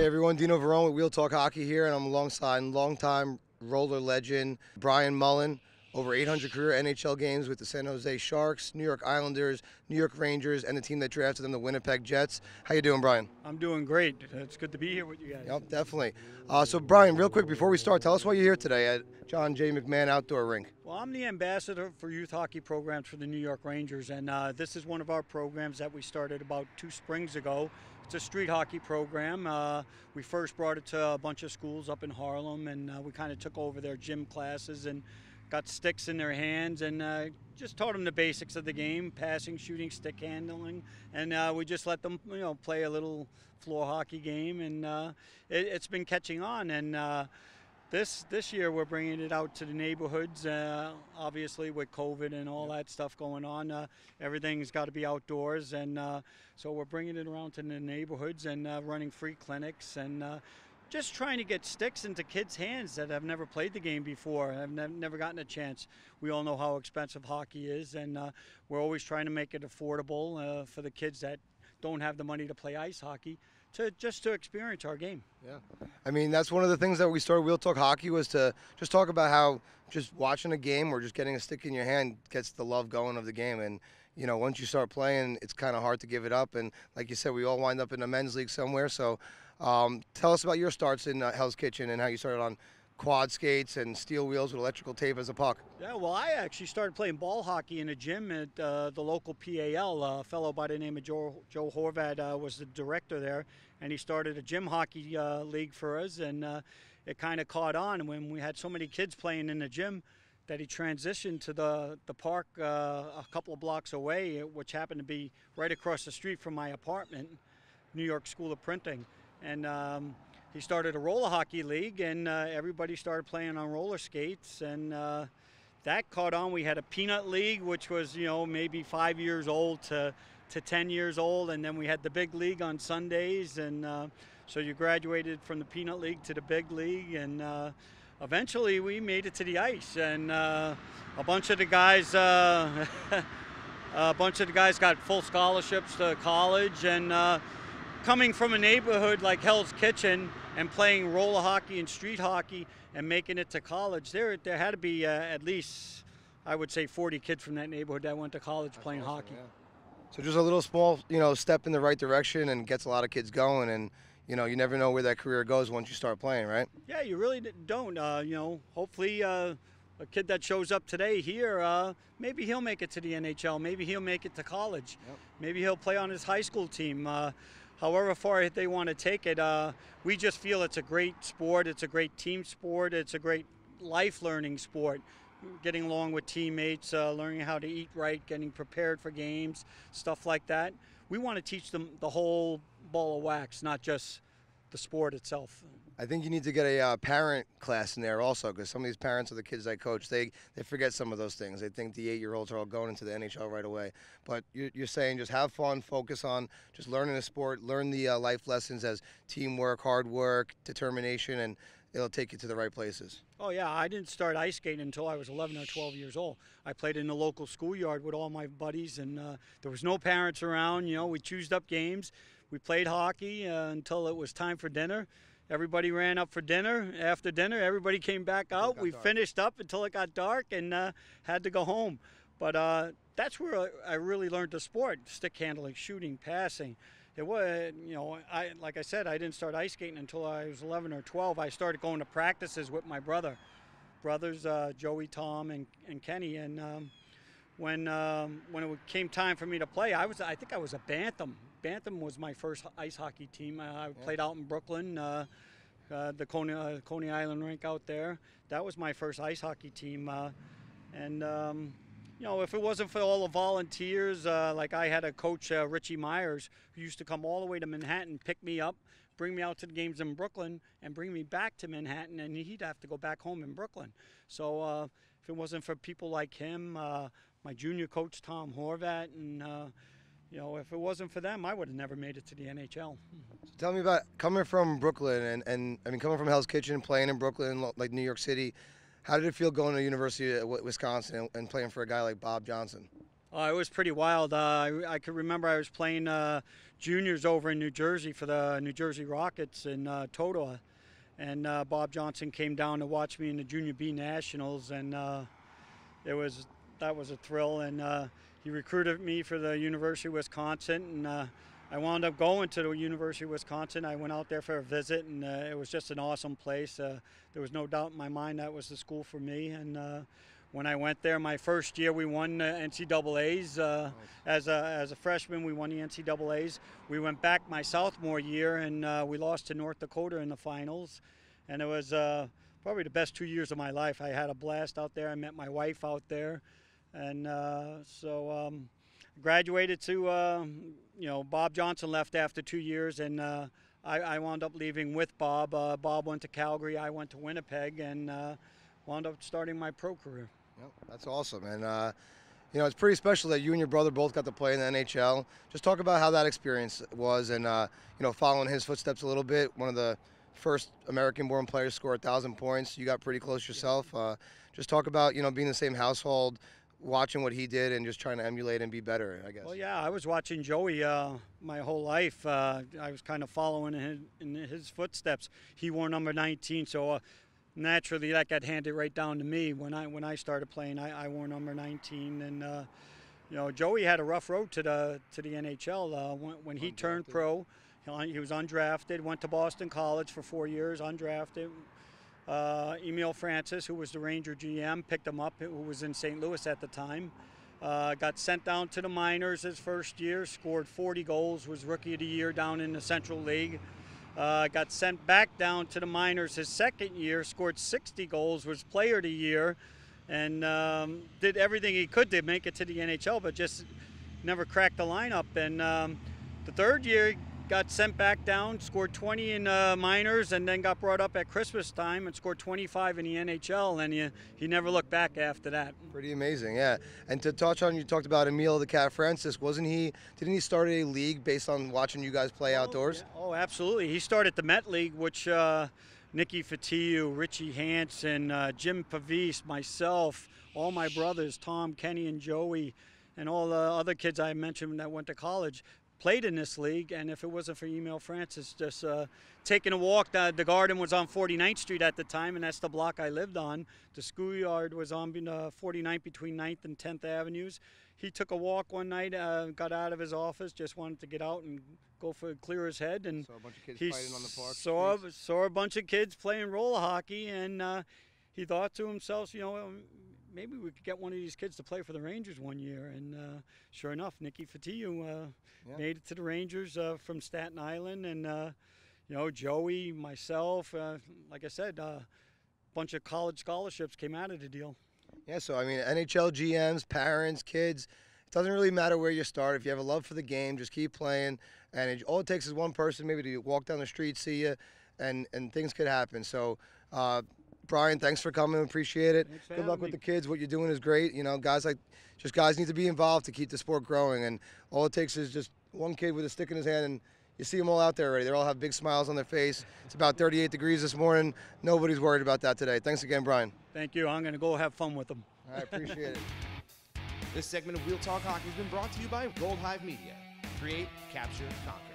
Hey everyone, Dino Verone with Wheel Talk Hockey here, and I'm alongside longtime roller legend Brian Mullen. Over 800 career NHL games with the San Jose Sharks, New York Islanders, New York Rangers, and the team that drafted them, the Winnipeg Jets. How you doing, Brian? I'm doing great. It's good to be here with you guys. Yep, definitely. So Brian, real quick before we start, tell us why you're here today at John J. McMahon Outdoor Rink. Well, I'm the ambassador for youth hockey programs for the New York Rangers, and this is one of our programs that we started about 2 springs ago. It's a street hockey program. We first brought it to a bunch of schools up in Harlem, and we kind of took over their gym classes and got sticks in their hands and just taught them the basics of the game: passing, shooting, stick handling, and we just let them, play a little floor hockey game, and it's been catching on. And this year we're bringing it out to the neighborhoods. Obviously, with COVID and all that stuff going on, everything's got to be outdoors, and so we're bringing it around to the neighborhoods and running free clinics and just trying to get sticks into kids' hands that have never played the game before, have never gotten a chance. We all know how expensive hockey is, and we're always trying to make it affordable for the kids that don't have the money to play ice hockey, just to experience our game. Yeah, I mean, that's one of the things that we started Wheel Talk Hockey, was to just talk about how just watching a game or just getting a stick in your hand gets the love going of the game. And once you start playing, it's kind of hard to give it up. And like you said, we all wind up in a men's league somewhere. So tell us about your starts in Hell's Kitchen and how you started on quad skates and steel wheels with electrical tape as a puck. Yeah, well, I actually started playing ball hockey in a gym at the local PAL. A fellow by the name of Joe Horvat was the director there, and he started a gym hockey league for us, and it kind of caught on when we had so many kids playing in the gym that he transitioned to the park a couple of blocks away, which happened to be right across the street from my apartment, New York School of Printing. And he started a roller hockey league, and everybody started playing on roller skates, and that caught on. We had a peanut league, which was maybe 5 years old to 10 years old, and then we had the big league on Sundays, and so you graduated from the peanut league to the big league, and eventually we made it to the ice, and a bunch of the guys got full scholarships to college, and coming from a neighborhood like Hell's Kitchen and playing roller hockey and street hockey and making it to college, there had to be at least, I would say, 40 kids from that neighborhood that went to college playing hockey. Yeah. So just a little small, step in the right direction and gets a lot of kids going, and you never know where that career goes once you start playing, right? Yeah, you really don't. Hopefully a kid that shows up today here, maybe he'll make it to the NHL, maybe he'll make it to college, maybe he'll play on his high school team. However far they want to take it, we just feel it's a great sport. It's a great team sport. It's a great life learning sport. Getting along with teammates, learning how to eat right, getting prepared for games, stuff like that. We want to teach them the whole ball of wax, not just the sport itself. I think you need to get a parent class in there also, because some of these parents of the kids I coach, they forget some of those things. They think the 8-year-olds are all going into the NHL right away. But you're saying just have fun, focus on just learning the sport, learn the life lessons as teamwork, hard work, determination, and it'll take you to the right places. Oh, yeah. I didn't start ice skating until I was 11 or 12 years old. I played in the local schoolyard with all my buddies, and there was no parents around. We choosed up games. We played hockey until it was time for dinner. Everybody ran up for dinner. After dinner, everybody came back out. We finished up until it got dark and had to go home. But that's where I really learned the sport: stick handling, shooting, passing. It was, like I said, I didn't start ice skating until I was 11 or 12. I started going to practices with my brothers, Joey, Tom, and Kenny. And when it came time for me to play, I think I was a bantam. Bantam was my first ice hockey team. I played out in Brooklyn, the Coney Island rink out there. That was my first ice hockey team. If it wasn't for all the volunteers, like I had a coach, Richie Myers, who used to come all the way to Manhattan, pick me up, bring me out to the games in Brooklyn, and bring me back to Manhattan, and he'd have to go back home in Brooklyn. So if it wasn't for people like him, my junior coach, Tom Horvat, and if it wasn't for them, I would have never made it to the NHL. So tell me about coming from Brooklyn and I mean, coming from Hell's Kitchen, playing in Brooklyn, like New York City. How did it feel going to the University of Wisconsin and playing for a guy like Bob Johnson? It was pretty wild. I could remember I was playing juniors over in New Jersey for the New Jersey Rockets in Totowa, and Bob Johnson came down to watch me in the Junior B Nationals, and that was a thrill. And he recruited me for the University of Wisconsin, and I wound up going to the University of Wisconsin. I went out there for a visit, and it was just an awesome place. There was no doubt in my mind that was the school for me. And when I went there, my first year, we won NCAAs. Nice. As a freshman, we won the NCAAs. We went back my sophomore year, and we lost to North Dakota in the finals. And it was probably the best 2 years of my life. I had a blast out there. I met my wife out there. And graduated to, Bob Johnson left after 2 years, and I wound up leaving with Bob. Bob went to Calgary, I went to Winnipeg, and wound up starting my pro career. Yep, that's awesome. And, it's pretty special that you and your brother both got to play in the NHL. Just talk about how that experience was and, following his footsteps a little bit. One of the first American-born players to score 1,000 points. You got pretty close yourself. Just talk about, being in the same household, watching what he did and just trying to emulate and be better, I guess. Well, yeah, I was watching Joey my whole life. I was kind of following in his footsteps. He wore number 19, so naturally that got handed right down to me. When I started playing, I wore number 19, and Joey had a rough road to the NHL. When he turned pro, he was undrafted. Went to Boston College for 4 years, undrafted. Emil Francis, who was the Ranger GM, picked him up, who was in St. Louis at the time. Got sent down to the minors his first year, scored 40 goals, was Rookie of the Year down in the Central League. Got sent back down to the minors his second year, scored 60 goals, was Player of the Year, and did everything he could to make it to the NHL, but just never cracked the lineup. And the third year, got sent back down, scored 20 in minors, and then got brought up at Christmas time and scored 25 in the NHL, and he never looked back after that. Pretty amazing, yeah. And to touch on, you talked about Emil the Cat Francis. Didn't he start a league based on watching you guys play outdoors? Yeah. Oh, absolutely. He started the Met League, which Nicky Fatiu, Richie Hansen, Jim Pavis, myself, all my brothers, Tom, Kenny, and Joey, and all the other kids I mentioned that went to college, played in this league. And if it wasn't for Emil Francis just taking a walk, the garden was on 49th Street at the time, and that's the block I lived on. The schoolyard was on 49th between 9th and 10th Avenues. He took a walk one night, got out of his office, just wanted to get out and go for clear his head, and saw a bunch of kids he fighting on the park. saw a bunch of kids playing roller hockey, and he thought to himself, maybe we could get one of these kids to play for the Rangers one year. And sure enough, Nicky Fatiu made it to the Rangers from Staten Island. And, Joey, myself, like I said, a bunch of college scholarships came out of the deal. Yeah, so, NHL GMs, parents, kids, it doesn't really matter where you start. If you have a love for the game, just keep playing. And all it takes is one person maybe to walk down the street, see you, and things could happen. So, Brian, thanks for coming. Appreciate it. Good luck with the kids. What you're doing is great. Guys need to be involved to keep the sport growing. And all it takes is just one kid with a stick in his hand, and you see them all out there already. They all have big smiles on their face. It's about 38 degrees this morning. Nobody's worried about that today. Thanks again, Brian. Thank you. I'm going to go have fun with them. I appreciate it. This segment of Wheel Talk Hockey has been brought to you by Gold Hive Media. Create, capture, conquer.